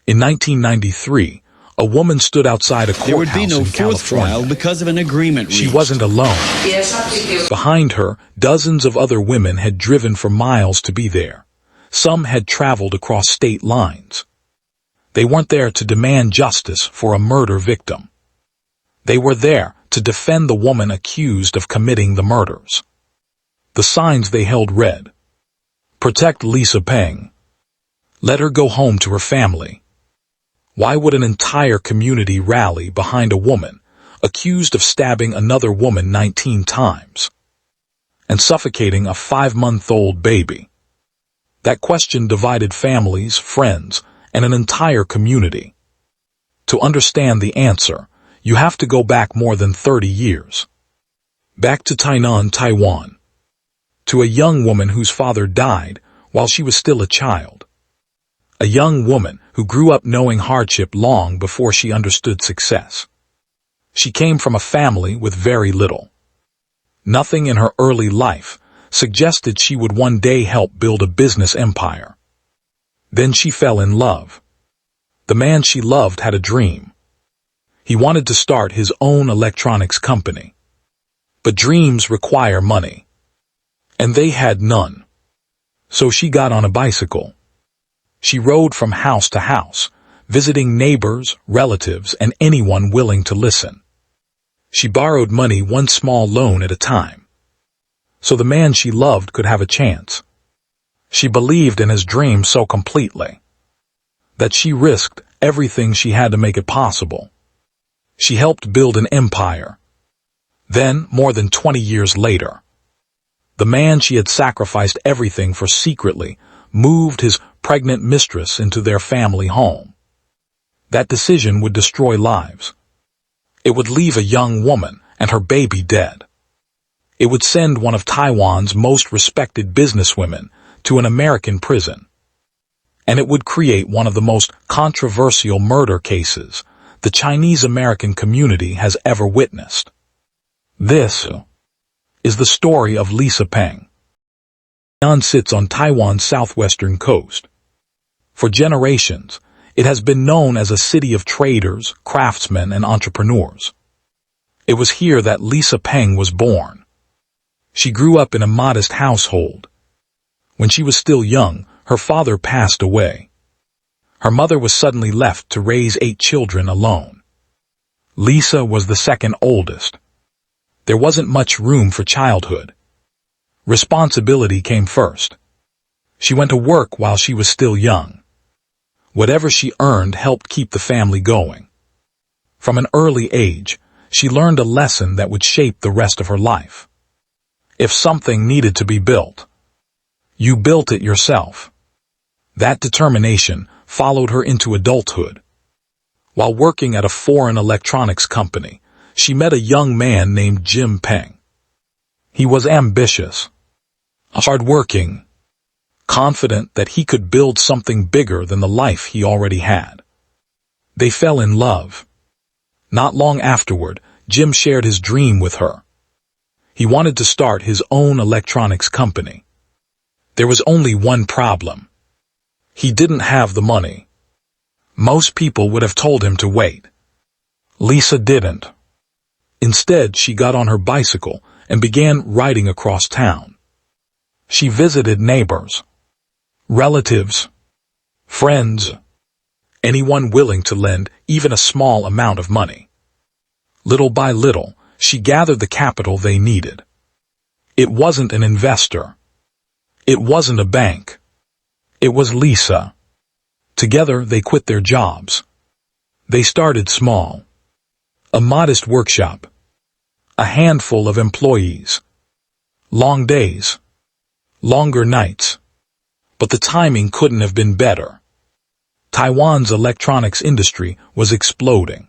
In 1993, a woman stood outside a courthouse There would be no in fourth California. trial because of an agreement reached. She wasn't alone. Behind her, dozens of other women had driven for miles to be there. Some had traveled across state lines. They weren't there to demand justice for a murder victim. They were there to defend the woman accused of committing the murders. The signs they held read: "Protect Lisa Peng. Let her go home to her family." Why would an entire community rally behind a woman accused of stabbing another woman 19 times and suffocating a 5-month-old baby? That question divided families, friends, and an entire community. To understand the answer, you have to go back more than 30 years. Back to Tainan, Taiwan. To a young woman whose father died while she was still a child. A young woman who grew up knowing hardship long before she understood success. She came from a family with very little. Nothing in her early life suggested she would one day help build a business empire. Then she fell in love. The man she loved had a dream. He wanted to start his own electronics company. But dreams require money. And they had none. So she got on a bicycle. She rode from house to house, visiting neighbors, relatives, and anyone willing to listen. She borrowed money one small loan at a time, so the man she loved could have a chance. She believed in his dream so completely that she risked everything she had to make it possible. She helped build an empire. Then, more than 20 years later, the man she had sacrificed everything for secretly moved his pregnant mistress into their family home. That decision would destroy lives. It would leave a young woman and her baby dead. It would send one of Taiwan's most respected businesswomen to an American prison. And it would create one of the most controversial murder cases the Chinese-American community has ever witnessed. This is the story of Lisa Peng. Taiwan sits on Taiwan's southwestern coast. For generations, it has been known as a city of traders, craftsmen, and entrepreneurs. It was here that Lisa Peng was born. She grew up in a modest household. When she was still young, her father passed away. Her mother was suddenly left to raise 8 children alone. Lisa was the second oldest. There wasn't much room for childhood. Responsibility came first. She went to work while she was still young. Whatever she earned helped keep the family going. From an early age, she learned a lesson that would shape the rest of her life. If something needed to be built, you built it yourself. That determination followed her into adulthood. While working at a foreign electronics company, she met a young man named Jim Peng. He was ambitious, hardworking, confident that he could build something bigger than the life he already had. They fell in love. Not long afterward, Jim shared his dream with her. He wanted to start his own electronics company. There was only one problem. He didn't have the money. Most people would have told him to wait. Lisa didn't. Instead, she got on her bicycle and began riding across town. She visited neighbors, relatives, friends, anyone willing to lend even a small amount of money. Little by little, she gathered the capital they needed. It wasn't an investor. It wasn't a bank. It was Lisa. Together, they quit their jobs. They started small. A modest workshop. A handful of employees. Long days. Longer nights. But the timing couldn't have been better. Taiwan's electronics industry was exploding.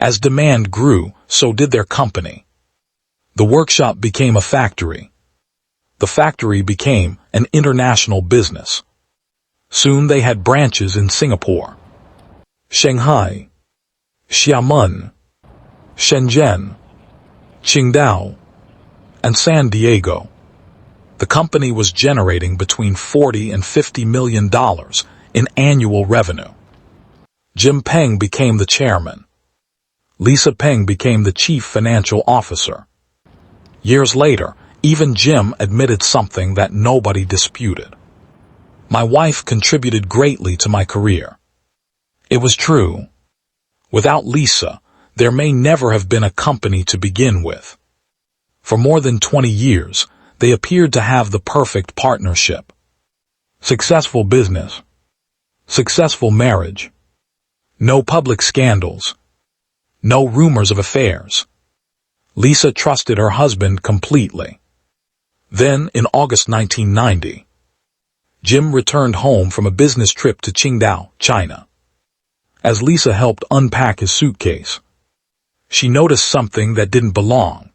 As demand grew, so did their company. The workshop became a factory. The factory became an international business. Soon they had branches in Singapore, Shanghai, Xiamen, Shenzhen, Qingdao, and San Diego. The company was generating between $40 and $50 million in annual revenue. Jim Peng became the chairman. Lisa Peng became the chief financial officer. Years later, even Jim admitted something that nobody disputed. My wife contributed greatly to my career. It was true. Without Lisa, there may never have been a company to begin with. For more than 20 years, they appeared to have the perfect partnership. Successful business. Successful marriage. No public scandals. No rumors of affairs. Lisa trusted her husband completely. Then, in August 1990, Jim returned home from a business trip to Qingdao, China. As Lisa helped unpack his suitcase, she noticed something that didn't belong.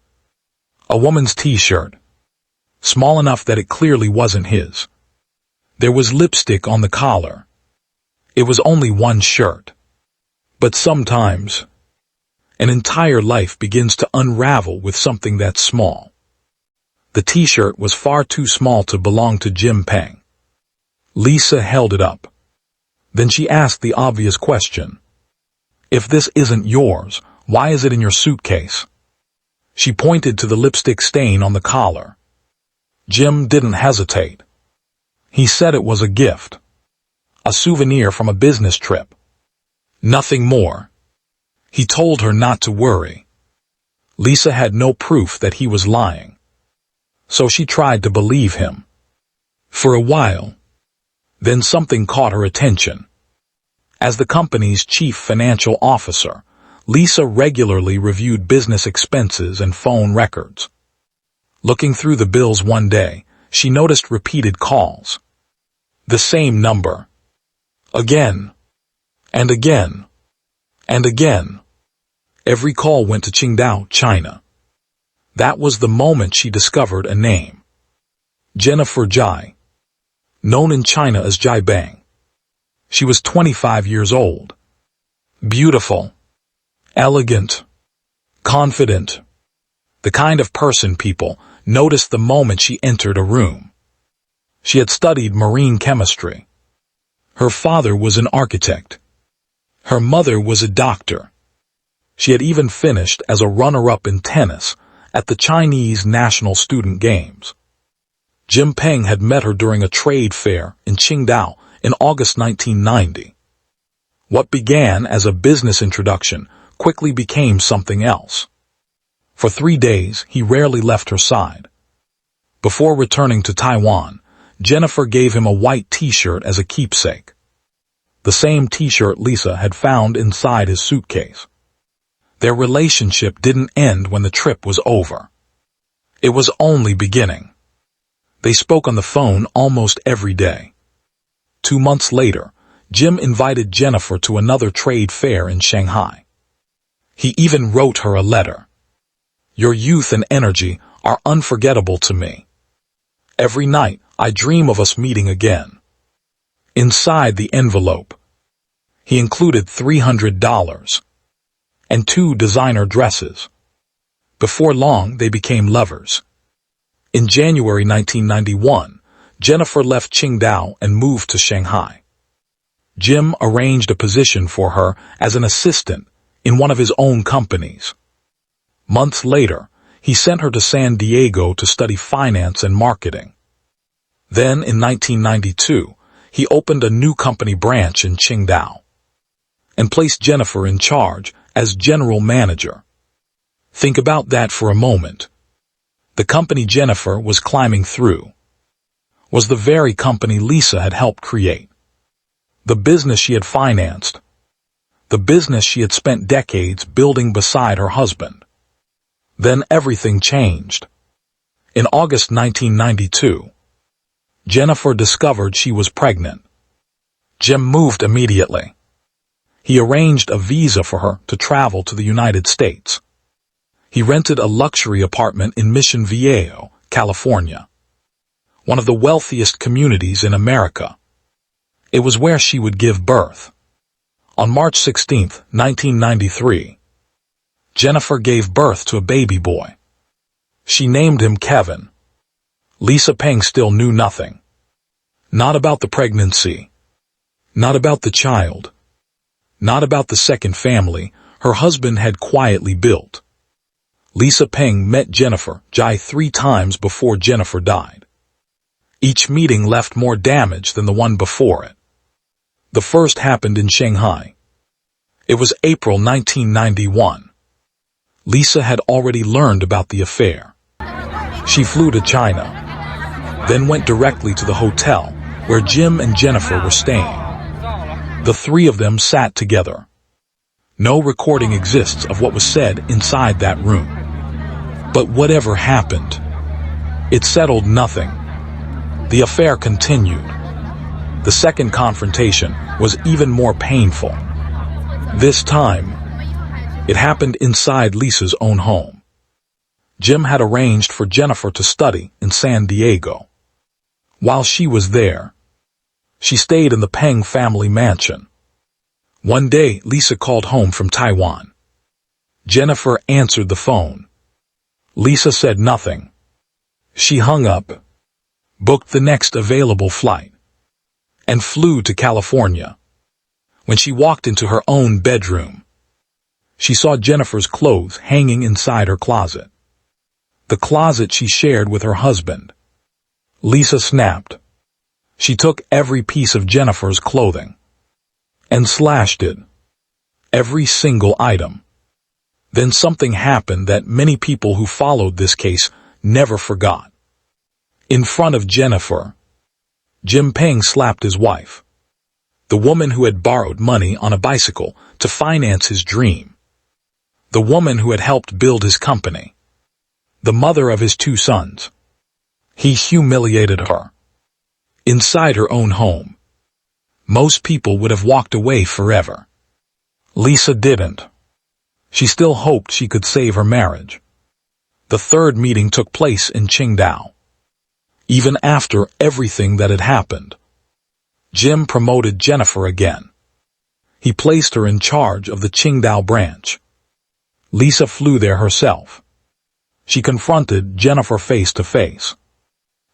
A woman's t-shirt, small enough that it clearly wasn't his. There was lipstick on the collar. It was only one shirt. But sometimes, an entire life begins to unravel with something that small. The t-shirt was far too small to belong to Jim Peng. Lisa held it up. Then she asked the obvious question. If this isn't yours, why is it in your suitcase? She pointed to the lipstick stain on the collar. Jim didn't hesitate. He said it was a gift. A souvenir from a business trip. Nothing more. He told her not to worry. Lisa had no proof that he was lying. So she tried to believe him. For a while. Then something caught her attention. As the company's chief financial officer, Lisa regularly reviewed business expenses and phone records. Looking through the bills one day, she noticed repeated calls. The same number. Again. And again. And again. Every call went to Qingdao, China. That was the moment she discovered a name. Jennifer Jai. Known in China as Jai Bang. She was 25 years old. Beautiful. Elegant. Confident. The kind of person people noticed the moment she entered a room. She had studied marine chemistry. Her father was an architect. Her mother was a doctor. She had even finished as a runner-up in tennis at the Chinese National Student Games. Jim Peng had met her during a trade fair in Qingdao in August 1990. What began as a business introduction quickly became something else. For 3 days, he rarely left her side. Before returning to Taiwan, Jennifer gave him a white t-shirt as a keepsake. The same t-shirt Lisa had found inside his suitcase. Their relationship didn't end when the trip was over. It was only beginning. They spoke on the phone almost every day. 2 months later, Jim invited Jennifer to another trade fair in Shanghai. He even wrote her a letter. Your youth and energy are unforgettable to me. Every night, I dream of us meeting again. Inside the envelope, he included $300 and 2 designer dresses. Before long, they became lovers. In January 1991, Jennifer left Qingdao and moved to Shanghai. Jim arranged a position for her as an assistant in one of his own companies. Months later, he sent her to San Diego to study finance and marketing. Then, in 1992, he opened a new company branch in Qingdao and placed Jennifer in charge as general manager. Think about that for a moment. The company Jennifer was climbing through was the very company Lisa had helped create. The business she had financed. The business she had spent decades building beside her husband. Then everything changed. In August 1992, Jennifer discovered she was pregnant. Jim moved immediately. He arranged a visa for her to travel to the United States. He rented a luxury apartment in Mission Viejo, California, one of the wealthiest communities in America. It was where she would give birth. On March 16, 1993, Jennifer gave birth to a baby boy. She named him Kevin. Lisa Peng still knew nothing. Not about the pregnancy. Not about the child. not about the second family her husband had quietly built. Lisa Peng met Jennifer Jai 3 times before Jennifer died. Each meeting left more damage than the one before it. The first happened in Shanghai. It was April 1991. Lisa had already learned about the affair. She flew to China, then went directly to the hotel where Jim and Jennifer were staying. The 3 of them sat together. No recording exists of what was said inside that room. But whatever happened, it settled nothing. The affair continued. The second confrontation was even more painful. This time, it happened inside Lisa's own home. Jim had arranged for Jennifer to study in San Diego. While she was there, she stayed in the Peng family mansion. One day, Lisa called home from Taiwan. Jennifer answered the phone. Lisa said nothing. She hung up, booked the next available flight, and flew to California. When she walked into her own bedroom, she saw Jennifer's clothes hanging inside her closet. The closet she shared with her husband. Lisa snapped. She took every piece of Jennifer's clothing and slashed it. Every single item. Then something happened that many people who followed this case never forgot. In front of Jennifer, Jim Peng slapped his wife, the woman who had borrowed money on a bicycle to finance his dream, the woman who had helped build his company, the mother of his 2 sons. He humiliated her. Inside her own home, most people would have walked away forever. Lisa didn't. She still hoped she could save her marriage. The third meeting took place in Qingdao. Even after everything that had happened, Jim promoted Jennifer again. He placed her in charge of the Qingdao branch. Lisa flew there herself. She confronted Jennifer face to face.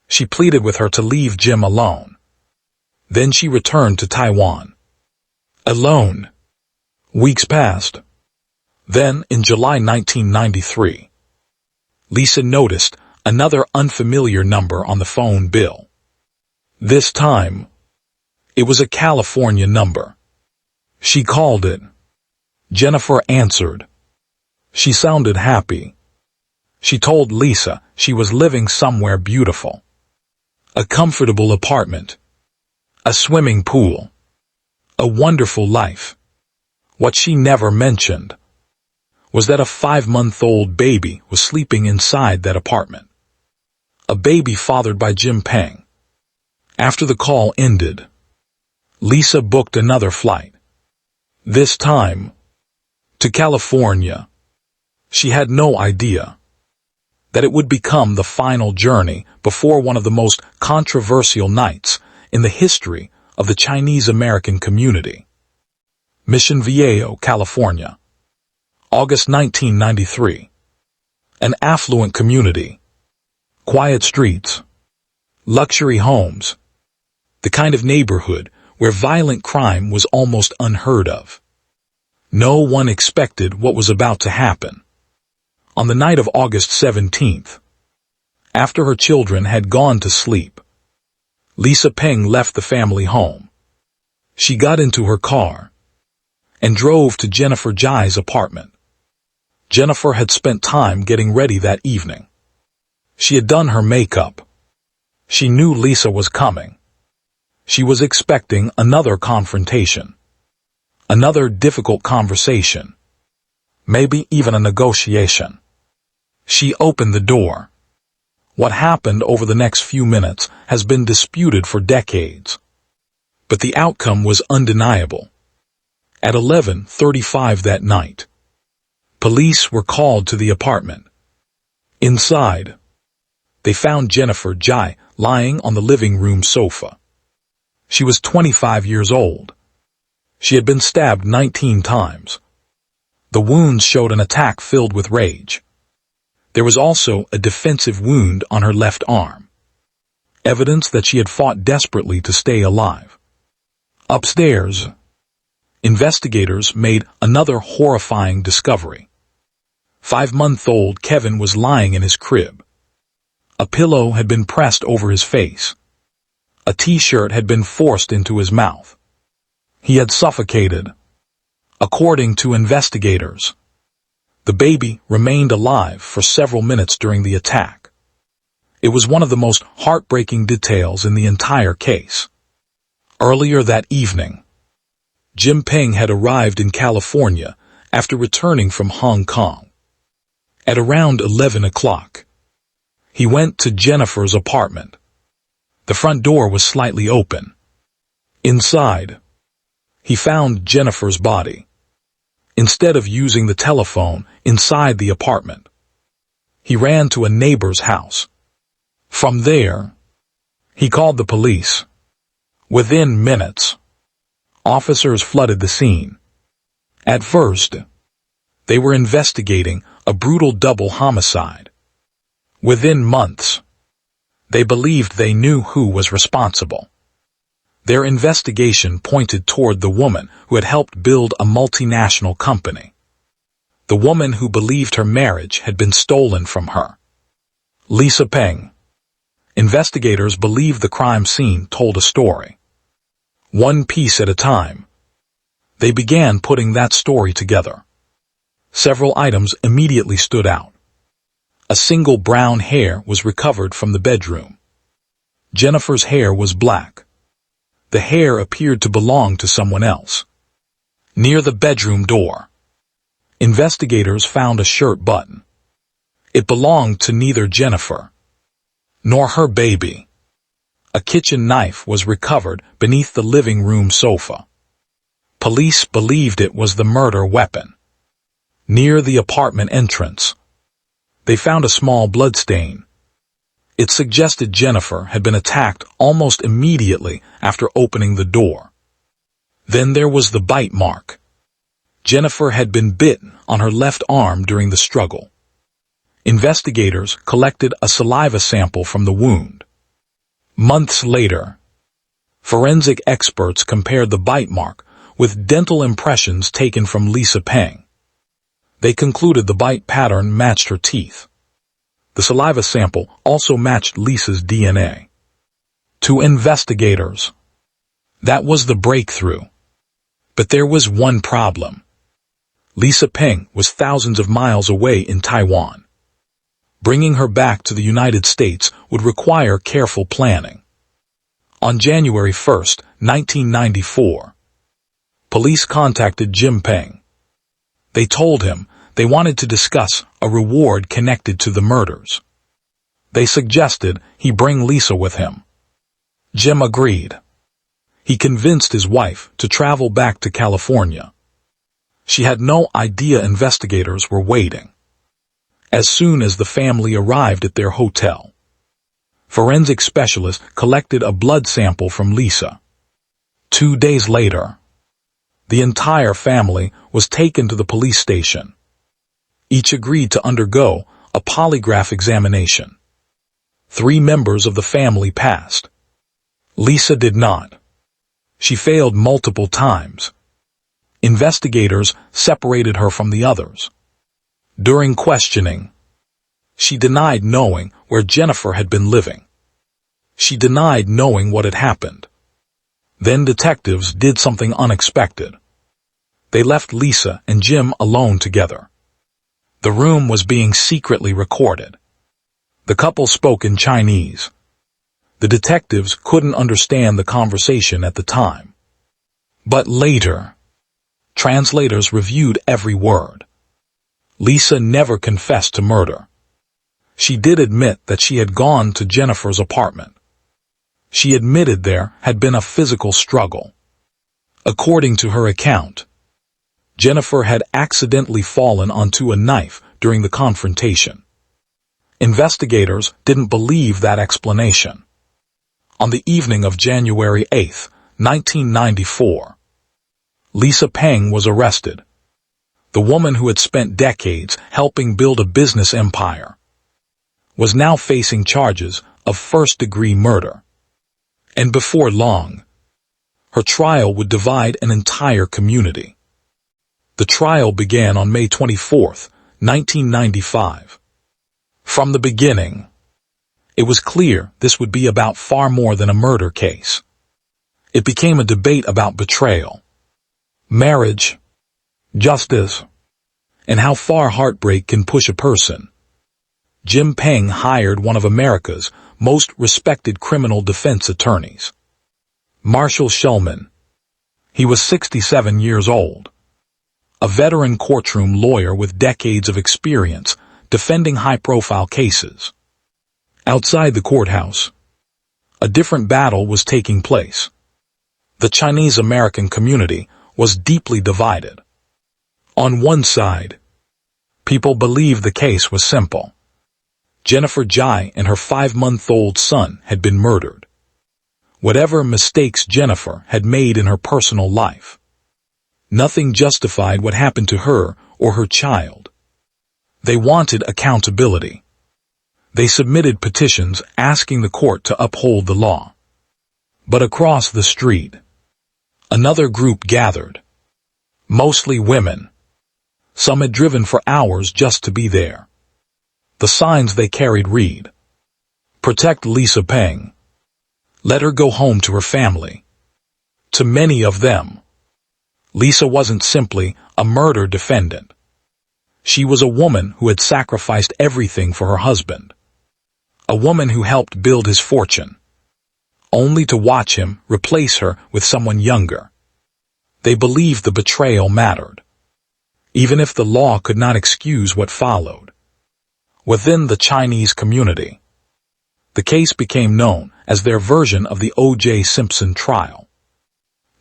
She pleaded with her to leave Jim alone. Then she returned to Taiwan. Alone. Weeks passed. Then, in July 1993, Lisa noticed another unfamiliar number on the phone bill. This time, it was a California number. She called it. Jennifer answered. She sounded happy. She told Lisa she was living somewhere beautiful. A comfortable apartment. A swimming pool. A wonderful life. What she never mentioned was that a 5-month-old baby was sleeping inside that apartment. A baby fathered by Jim Peng. After the call ended, Lisa booked another flight. This time, to California. She had no idea that it would become the final journey before one of the most controversial nights in the history of the Chinese-American community. Mission Viejo, California. August 1993. An affluent community. Quiet streets. Luxury homes. The kind of neighborhood where violent crime was almost unheard of. No one expected what was about to happen. On the night of August 17th, after her children had gone to sleep, Lisa Peng left the family home. She got into her car and drove to Jennifer Jai's apartment. Jennifer had spent time getting ready that evening. She had done her makeup. She knew Lisa was coming. She was expecting another confrontation, another difficult conversation, maybe even a negotiation. She opened the door. What happened over the next few minutes has been disputed for decades. But the outcome was undeniable. At 11:35 that night, police were called to the apartment. Inside, they found Jennifer Jai lying on the living room sofa. She was 25 years old. She had been stabbed 19 times. The wounds showed an attack filled with rage. There was also a defensive wound on her left arm, evidence that she had fought desperately to stay alive. Upstairs, investigators made another horrifying discovery. 5-month-old Kevin was lying in his crib. A pillow had been pressed over his face. A t-shirt had been forced into his mouth. He had suffocated. According to investigators, the baby remained alive for several minutes during the attack. It was one of the most heartbreaking details in the entire case. Earlier that evening, Jim Peng had arrived in California after returning from Hong Kong. At around 11 o'clock, he went to Jennifer's apartment. The front door was slightly open. Inside, he found Jennifer's body. Instead of using the telephone inside the apartment, he ran to a neighbor's house. From there, he called the police. Within minutes, officers flooded the scene. At first, they were investigating a brutal double homicide. Within months, they believed they knew who was responsible. Their investigation pointed toward the woman who had helped build a multinational company. The woman who believed her marriage had been stolen from her. Lisa Peng. Investigators believed the crime scene told a story. One piece at a time, they began putting that story together. Several items immediately stood out. A single brown hair was recovered from the bedroom. Jennifer's hair was black. The hair appeared to belong to someone else. Near the bedroom door, investigators found a shirt button. It belonged to neither Jennifer nor her baby. A kitchen knife was recovered beneath the living room sofa. Police believed it was the murder weapon. Near the apartment entrance, they found a small bloodstain. It suggested Jennifer had been attacked almost immediately after opening the door. Then there was the bite mark. Jennifer had been bitten on her left arm during the struggle. Investigators collected a saliva sample from the wound. Months later, forensic experts compared the bite mark with dental impressions taken from Lisa Peng. They concluded the bite pattern matched her teeth. The saliva sample also matched Lisa's DNA. To investigators, that was the breakthrough. But there was one problem. Lisa Peng was thousands of miles away in Taiwan. Bringing her back to the United States would require careful planning. On January 1, 1994, police contacted Jim Peng. They told him they wanted to discuss a reward connected to the murders. They suggested he bring Lisa with him. Jim agreed. He convinced his wife to travel back to California. She had no idea investigators were waiting. As soon as the family arrived at their hotel, forensic specialists collected a blood sample from Lisa. 2 days later, the entire family was taken to the police station. Each agreed to undergo a polygraph examination. 3 members of the family passed. Lisa did not. She failed multiple times. Investigators separated her from the others. During questioning, she denied knowing where Jennifer had been living. She denied knowing what had happened. Then detectives did something unexpected. They left Lisa and Jim alone together. The room was being secretly recorded. The couple spoke in Chinese. The detectives couldn't understand the conversation at the time. But later, translators reviewed every word. Lisa never confessed to murder. She did admit that she had gone to Jennifer's apartment. She admitted there had been a physical struggle. According to her account, Jennifer had accidentally fallen onto a knife during the confrontation. Investigators didn't believe that explanation. On the evening of January 8, 1994, Lisa Peng was arrested. The woman who had spent decades helping build a business empire was now facing charges of first-degree murder. And before long, Her trial would divide an entire community. The trial began on May 24, 1995. From the beginning, it was clear this would be about far more than a murder case. It became a debate about betrayal, marriage, justice, and how far heartbreak can push a person. Jim Peng hired one of America's most respected criminal defense attorneys, Marshall Shulman. He was 67 years old, a veteran courtroom lawyer with decades of experience defending high-profile cases. Outside the courthouse, a different battle was taking place. The Chinese-American community was deeply divided. On one side, people believed the case was simple. Jennifer Jai and her 5-month-old son had been murdered. Whatever mistakes Jennifer had made in her personal life, nothing justified what happened to her or her child. They wanted accountability. They submitted petitions asking the court to uphold the law. But across the street, another group gathered, mostly women. Some had driven for hours just to be there. The signs they carried read, "Protect Lisa Peng. Let her go home to her family." To many of them, Lisa wasn't simply a murder defendant. She was a woman who had sacrificed everything for her husband. A woman who helped build his fortune, only to watch him replace her with someone younger. They believed the betrayal mattered, even if the law could not excuse what followed. Within the Chinese community, the case became known as their version of the O.J. Simpson trial.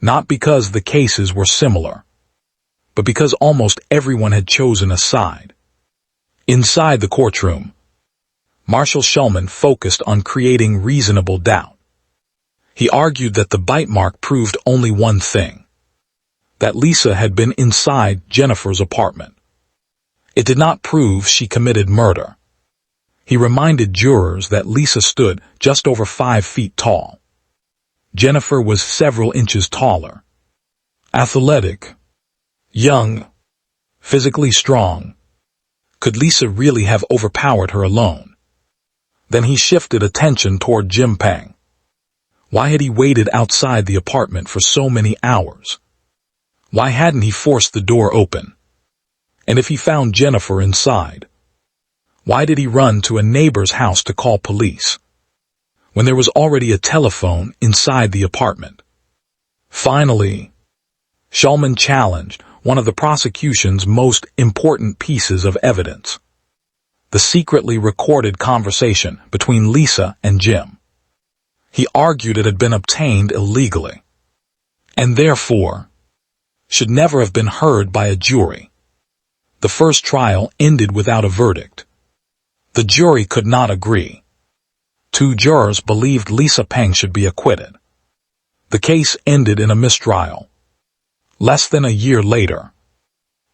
Not because the cases were similar, but because almost everyone had chosen a side. Inside the courtroom, Marshall Shulman focused on creating reasonable doubt. He argued that the bite mark proved only one thing: that Lisa had been inside Jennifer's apartment. It did not prove she committed murder. He reminded jurors that Lisa stood just over 5 feet tall. Jennifer was several inches taller, athletic, young, physically strong. Could Lisa really have overpowered her alone? Then he shifted attention toward Jim Peng. Why had he waited outside the apartment for so many hours? Why hadn't he forced the door open? And if he found Jennifer inside, why did he run to a neighbor's house to call police, when there was already a telephone inside the apartment? Finally, Shulman challenged one of the prosecution's most important pieces of evidence: the secretly recorded conversation between Lisa and Jim. He argued it had been obtained illegally, and therefore should never have been heard by a jury. The first trial ended without a verdict. The jury could not agree. 2 jurors believed Lisa Peng should be acquitted. The case ended in a mistrial. Less than a year later,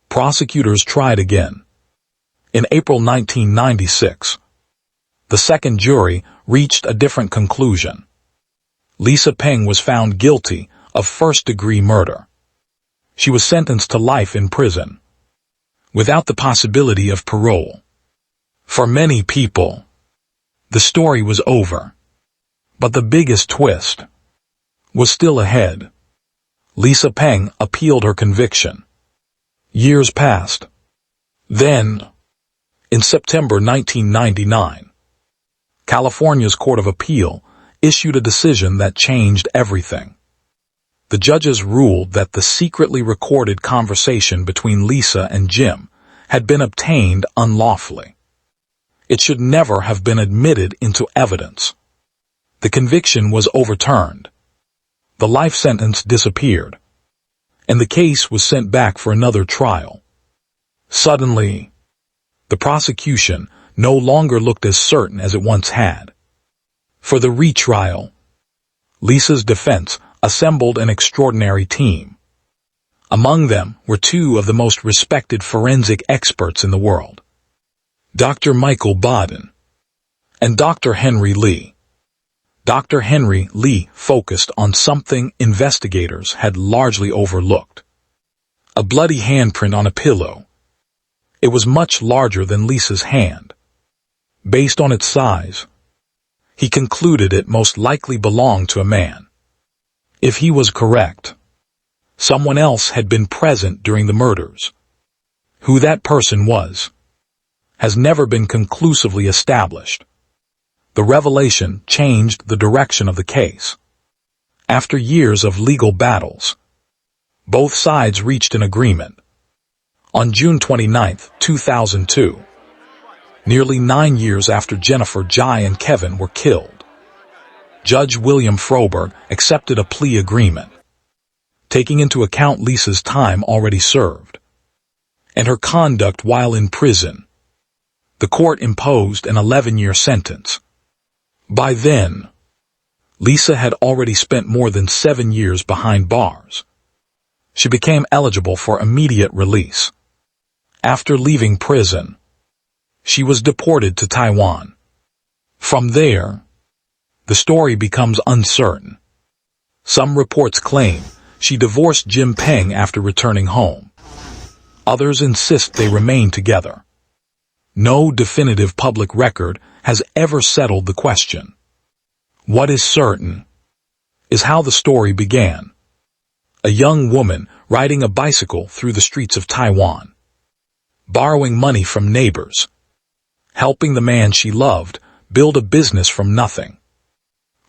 prosecutors tried again. In April 1996, the second jury reached a different conclusion. Lisa Peng was found guilty of first-degree murder. She was sentenced to life in prison, without the possibility of parole. For many people, the story was over. But the biggest twist was still ahead. Lisa Peng appealed her conviction. Years passed. Then, in September 1999, California's Court of Appeal issued a decision that changed everything. The judges ruled that the secretly recorded conversation between Lisa and Jim had been obtained unlawfully. It should never have been admitted into evidence. The conviction was overturned. The life sentence disappeared, and the case was sent back for another trial. Suddenly, the prosecution no longer looked as certain as it once had. For the retrial, Lisa's defense assembled an extraordinary team. Among them were 2 of the most respected forensic experts in the world, Dr. Michael Baden and Dr. Henry Lee. Dr. Henry Lee focused on something investigators had largely overlooked. A bloody handprint on a pillow. It was much larger than Lisa's hand. Based on its size, he concluded it most likely belonged to a man. If he was correct, someone else had been present during the murders. Who that person was has never been conclusively established. The revelation changed the direction of the case. After years of legal battles, both sides reached an agreement. On June 29, 2002, nearly 9 years after Jennifer, Jai, and Kevin were killed, Judge William Froberg accepted a plea agreement, taking into account Lisa's time already served and her conduct while in prison. The court imposed an 11-year sentence. By then, Lisa had already spent more than 7 years behind bars. She became eligible for immediate release. After leaving prison, she was deported to Taiwan. From there, the story becomes uncertain. Some reports claim she divorced Jim Peng after returning home. Others insist they remained together. No definitive public record has ever settled the question. What is certain is how the story began. A young woman riding a bicycle through the streets of Taiwan, borrowing money from neighbors, helping the man she loved build a business from nothing.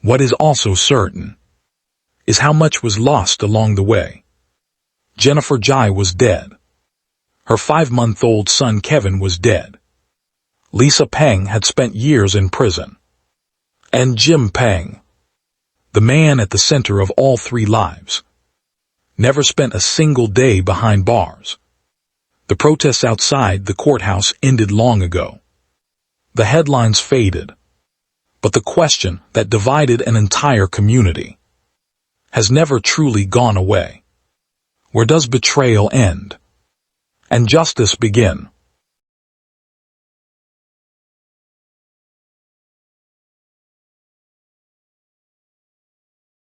What is also certain is how much was lost along the way. Jennifer Jai was dead. Her 5-month-old son Kevin was dead. Lisa Peng had spent years in prison. And Jim Peng, the man at the center of all 3 lives, never spent a single day behind bars. The protests outside the courthouse ended long ago. The headlines faded, but the question that divided an entire community has never truly gone away. Where does betrayal end and justice begin?